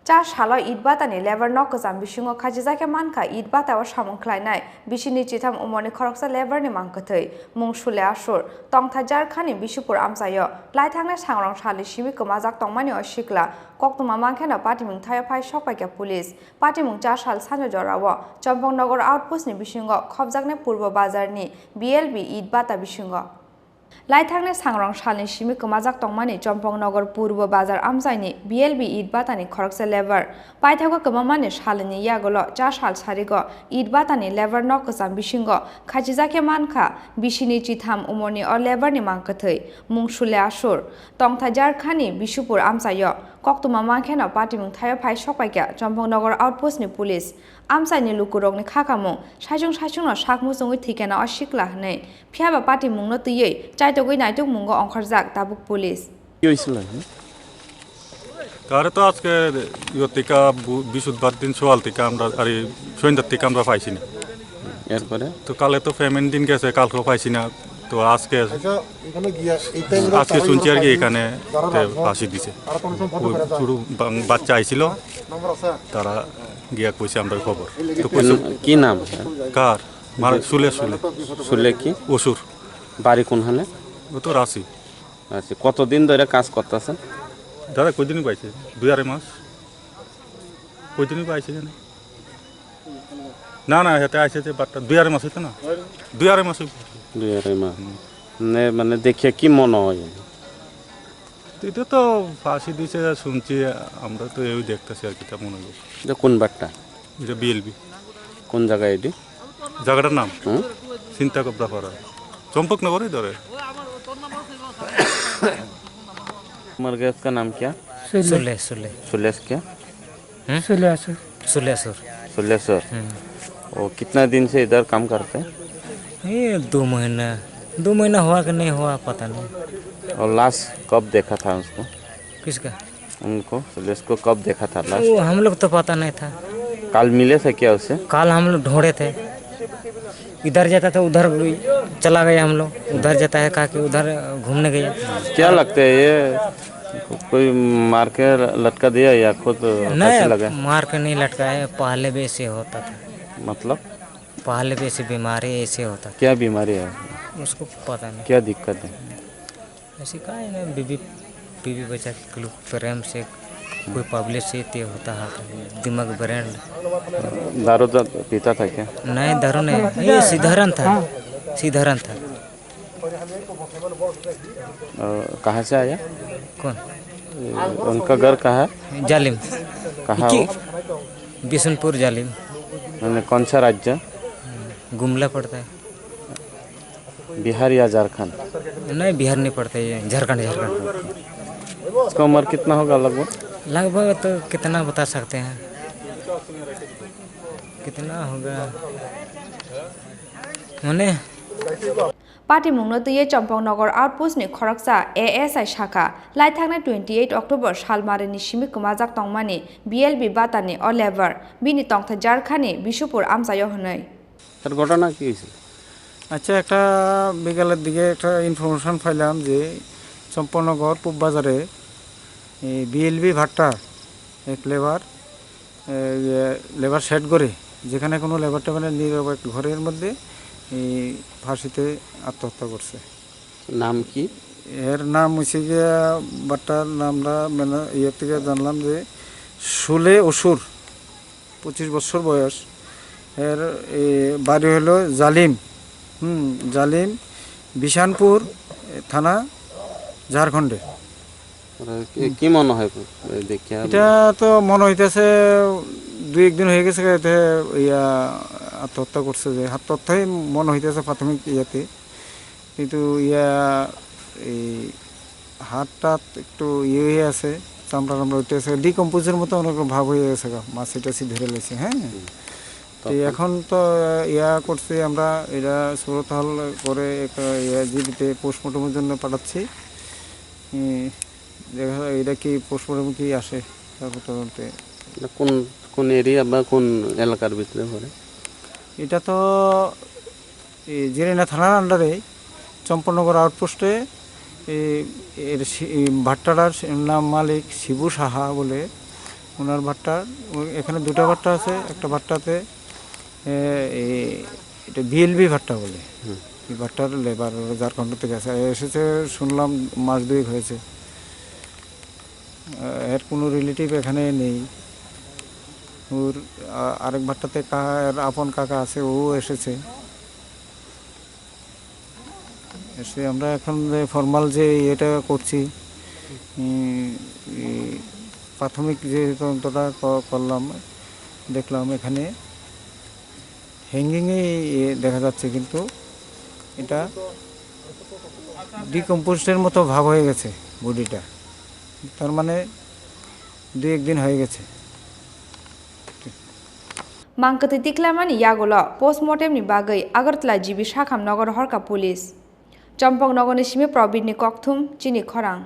Cha shala id batani lever nokazam bisingo khajizake Mankha id bata wa samung khlainai bisini chitham umoni Khoroksa lever ni Mangkwthwi mung sule asur tongtha Jharkhand Bisupur amsayo laithangna sangrong sali simi komajak tongmani osikla koktuma Mankhana patimung thaya phai sokpaika police patimung cha sal sanjo jorawo Champaknagar outpost ni bisingo khobjakne purbo bazar ni BLB id bata bisingo Laithangna sangrong salni simi komajak tongmani Champaknagar purbo bazar amsaini BLB id batani Khoroksa lever paithago komamani salni yagolo cha sal sarigo id batani lever nokosam bisingo khajizake Mankha bisini chitham umoni or lever ni Mangkwthwi mungsule asur tongtha Jharkhand Bisupur amsayo koktuma Mankhana patimung thaya phai sokpaika Champaknagar outpost ni police amsaini lukurokni khakamung sajung no sakmusungui thikena osikla hnai phiaba patimungno tuyei চাইতগৈ নাইতক মুঙ্গ অংখরজাক Tabuk police কি হইছিল তারে তো আজকে ইয়তিকা বিশুদ্ধবার দিন সোয়াল থেকে আমরা আর সন্ধ্যার থেকে আমরা পাইছি না এরপরে তো কালে তো পেমেন্ট দিন গেছে কালকেও পাইছি না তো আজকে শুনছি আর কি এখানে ফাঁসি দিছে ছোটো বাচ্চা আইছিল তারা গিয়া কইছে আমরা খবর তো কি নাম কার সুলে সুলে সুলে কি অসুর বাড়ি কোনখানে ও তো রাশি আচ্ছা কতদিন ধরে কাজ করতেছেন দাদা কয়দিনই পাইছে 2-2.5 মাস কয়দিনই পাইছে জানি না না হেতে আইছে যে বাট্টা 2-2.5 মাস হইতো না 2-2.5 মাস 2-2.5 মাস মানে দেখে কি মনে হয় এটা তো ফাঁসি দিছে শুনছি আমরা তো এই দেখতেছি আর কি তা মনে হয় এটা কোন বাট্টা এটা বিএলবি কোন জায়গায় এটি জায়গাটার নাম চিন্তা করতে পারা चंपकनगर इधर है मरगस का नाम क्या सुले सुले सुलेस क्या सुलेसर सुलेसर सुलेसर वो कितना दिन से इधर काम करते हैं ये 2 महीना हुआ कि नहीं हुआ पता नहीं और लास्ट कब देखा था उसको किसका उनको सुलेस को कब देखा था लास्ट वो हम लोग तो पता नहीं था काल मिले थे क्या उससे काल हम लोग ढूंढे थे इधर जाता था उधर चला गया हम लोग उधर जाता है कहा कि उधर घूमने गया क्या लगता है ये कोई मार के लटका दिया या खुद नहीं लगा मार के नहीं लटका है पहले भी ऐसे होता था मतलब पहले भी ऐसे बीमारी ऐसे होता था क्या बीमारी है उसको पता नहीं क्या दिक्कत है ऐसी कहा है ना बीबी बच्चा के लोग प्रेम से कोई पब्लिक से ये होता है दिमाग ब्रेन दारू पीता था क्या नहीं दारू नहीं ये सीधारण था कहाँ से आया कौन उनका घर कहाँ है जालिम कहाँ वो बिशनपुर जालिम मैंने कौन सा राज्य गुमला पड़ता है बिहार या झारखंड नहीं बिहार नहीं पड़ता है झारखंड उसका उम्र कितना होगा लगभग तो कितना बता सकते हैं कितना होगा माने पाटिमुंगनो तुये चंपकनगर आउटपोस्ट नि Khoroksa ASI शाखा लाइथांना 28 अक्टोबर सालमारिनि सिमि कोमाजाक तंगमानि BLB बातानि अ लेबर बिनि तंगथा Jharkhand Bisupur আমসায়ো হनै তার ঘটনা কি হইছে আচ্ছা একটা বিকালের দিকে একটা ইনফরমেশন পাইলাম যে চম্পকনগর পূব বাজারে BLB ভাট্টা এক লেবার সেট করে যেখানে কোনো লেবারটা মানে নিরব এক ঘরের মধ্যে ফাঁসিতে আত্মহত্যা করছে নাম কি এর নাম হচ্ছে গিয়ে বাট্টার নামটা মানে ইয়ের থেকে জানলাম যে সুলে অসুর 25 বছর বয়স এর বাড়ি হলো জালিম বিশানপুর থানা ঝাড়খণ্ডে কি মনে হয় দেখিয়া এটা তো মনে হইতেছে 2-1 দিন হয়ে গেছে এতে আত্মহত্যা করছে যে আত্মহত্যাই মনে হইতেছে প্রাথমিক ইয়াতে কিন্তু এই হাতটা একটু হয়ে আছে চামড়া হইতেছে ডিকম্পোজের মতো অনেক ভাব হয়ে গেছে মাছি টাছি ধরে লেছে হ্যাঁ এখন তো করছি আমরা এটা সুরতহাল করে একটা জীবিতে পোস্টমর্টমের জন্য পাঠাচ্ছি দেখা এটা কি পোস্টমর্টম কি আসে তারপর তদন্তে কোন কোন এরিয়া বা কোন এলাকার ভিতরে পড়ে এটা তো জিরিনা থানার আন্ডারে চম্পকনগর আউটপোস্টে ভাট্টাটার নাম মালিক শিবু সাহা বলে ওনার ভাট্টা এখানে দুটা ভাট্টা আছে, একটা ভাট্টাতে এটা বিএলবি ভাট্টা বলে, এই ভাট্টার লেবার ঝাড়খণ্ড থেকে এসেছে শুনলাম মাস 2 হয়েছে। এর কোনো রিলেটিভ এখানে নেই। ওর আরেক ভাট্টাতে আপন কাকা আছে, ও এসেছে। এসে আমরা এখন ফর্মাল যে এটা করছি, প্রাথমিক যে তদন্তটা করলাম, দেখলাম এখানে হ্যাঙ্গিংয়ে দেখা যাচ্ছে, কিন্তু এটা ডিকম্পোস্টের মতো ভাব হয়ে গেছে বডিটা, তার মানে 2-1 দিন হয়ে গেছে। Mangkwthwi tiklamani yagulo postmortem ni bagai Agartala jibi Shakham Nagar Horka Police Champaknagar ni simi Probir ni Kokthum Chini Khorang